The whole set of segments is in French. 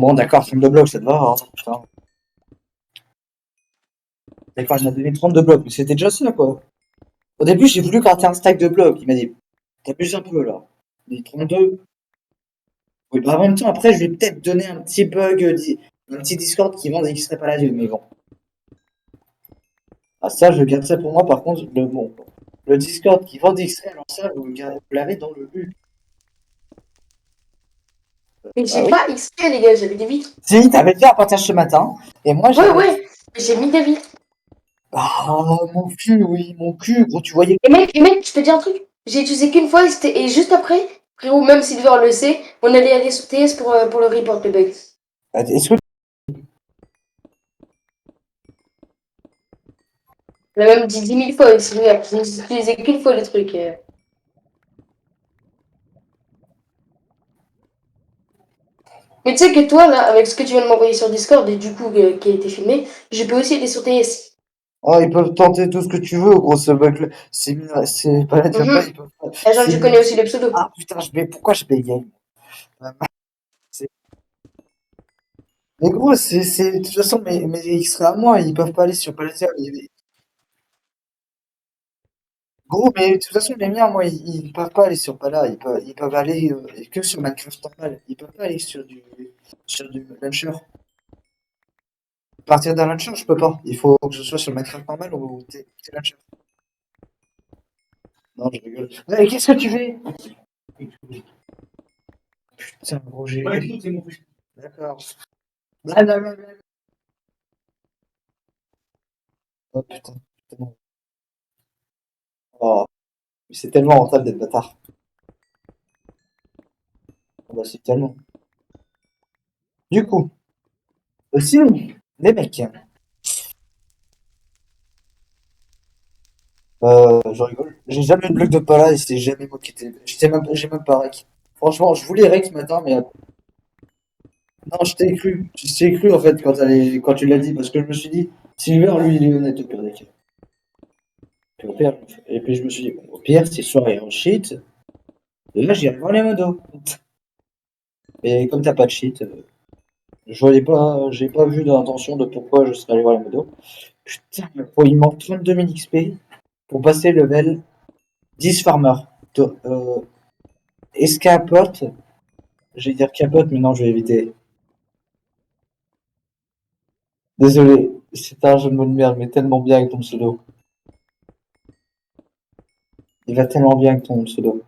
Bon, d'accord, 32 blocs, ça te va, hein, putain. D'accord, il m'a donné 32 blocs, mais c'était déjà ça, quoi. Au début, j'ai voulu gratter un stack de blocs. Il m'a dit, t'abuses un peu, là. Les 32. Oui, bah, en même temps, après, je vais peut-être donner un petit bug, un petit Discord qui vend des X-ray pas la vie, mais bon. Ah, ça, je garde ça pour moi, par contre, le Discord qui vend des X-ray, alors ça, vous l'avez dans le U. Mais Ah j'ai oui. pas XP, les gars, j'avais des vitres. Si, t'avais fait un partage ce matin, et moi, Ouais, j'avais. ouais, mais j'ai mis des vitres. Ah, mon cul, oui, mon cul, gros, tu voyais. Et mec, je te dis un truc. J'ai utilisé qu'une fois et juste après, frérot, même Silver le sait, on allait aller sur TS pour le report, le bug. Est-ce que. On a même dit 10 000 fois, Silver. Je n'ai utilisé qu'une fois le truc. Mais tu sais que toi, là, avec ce que tu viens de m'envoyer sur Discord et du coup, qui a été filmé, je peux aussi aller sur TS. Oh, ils peuvent tenter tout ce que tu veux, gros, ce bug-là. C'est pas la là, Mhm. ils peuvent pas. Et genre, je connais aussi le pseudo. Ah, putain, pourquoi je bégaye? C'est- Mais gros, de toute façon, mes X-ray à moi, ils peuvent pas aller sur Palatia. Gros, mais de toute façon, les miens, moi, ils peuvent pas aller sur Pala. Ils peuvent aller que sur Minecraft normal. Ils peuvent pas aller sur du launcher. À partir d'un launcher, je peux pas. Il faut que je sois sur Minecraft normal ou t'es launcher. Non, je rigole. Ouais, qu'est-ce que tu fais? Putain, gros, j'ai. D'accord. Blablabla. Oh putain, putain. Oh, mais c'est tellement rentable d'être bâtard. Ah bah, c'est tellement. Du coup, sinon, les mecs, je rigole. J'ai jamais eu de bloc de pala et c'est jamais moi qui étais. J'ai même pas rec. Franchement, je voulais rec ce matin, mais non, je t'ai cru. Je t'ai cru en fait quand tu l'as dit, parce que je me suis dit, Silver, lui, il est honnête au pire des cas. Puis au pire, et puis je me suis dit, bon, au pire, c'est soirée en shit. Et là, j'irai voir les modos. Et comme t'as pas de shit, je voyais pas, j'ai pas vu d'intention de pourquoi je serais allé voir les modos. Putain, il manque 32 000 XP pour passer level 10 farmer. Escapote, je vais dire capote, mais non, je vais éviter. Désolé, c'est un jeu de mots de merde, mais tellement bien avec ton pseudo. Il va tellement bien avec ton pseudo.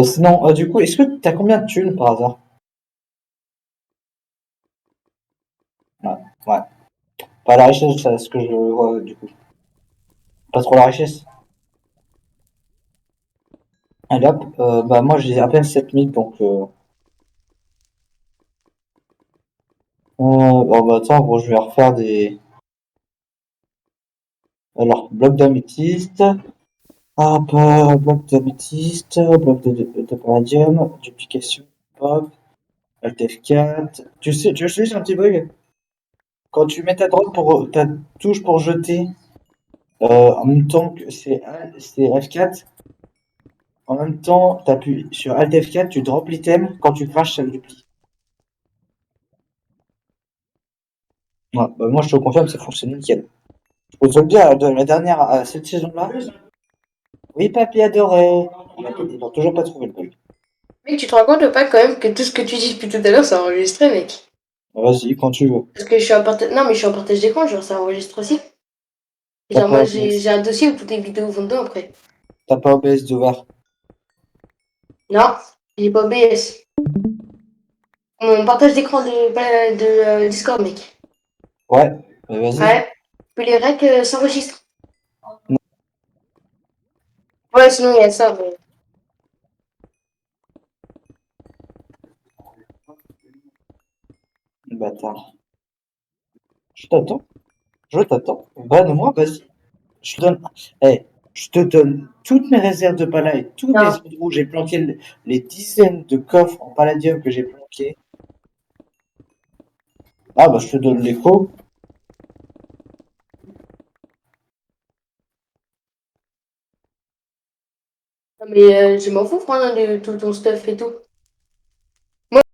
Sinon, du coup, est-ce que t'as combien de thunes par hasard? Ouais, ouais. Pas la richesse, c'est ce que je vois du coup. Pas trop la richesse. Allez hop, bah moi j'ai à peine 7000 donc. Bon bah attends, gros, je vais refaire des. Alors, bloc d'améthyste. Hop, bloc d'améthyste, bloc de palladium, duplication, hop, Alt F4. Tu sais, j'ai un petit bug. Quand tu mets ta touche pour jeter, en même temps que c'est F4, en même temps, tu appuies sur Alt F4, tu drop l'item, quand tu crashes, ça le duplie. Ouais, bah moi, je te confirme, ça fonctionne nickel. Je peux te le dire, de la dernière à cette saison-là. Oui, papy adoré. Ils n'ont toujours pas trouvé le bug. Mec, tu te rends compte ou pas quand même que tout ce que tu dis depuis tout à l'heure, c'est enregistré, mec? Vas-y, quand tu veux. Parce que je suis en partage. Non, mais je suis en partage d'écran, genre ça enregistre aussi. T'as Genre pas moi, OBS. j'ai un dossier où toutes les vidéos vont dedans après. T'as pas OBS d'ouvert. Non, j'ai pas OBS. Mon partage d'écran de Discord, mec. Ouais, mais vas-y. Ouais. Puis les recs s'enregistrent. Ouais, sinon il y a ça. Mais... Bâtard. Je t'attends. Je t'attends. Banne-moi, vas-y. Je te donne. Eh, je te donne toutes mes réserves de pala et tous mes Non. endroits où j'ai planqué les dizaines de coffres en palladium que j'ai planqués. Ah bah je te donne l'écho. Mais je m'en fous, franchement, de tout ton stuff et tout.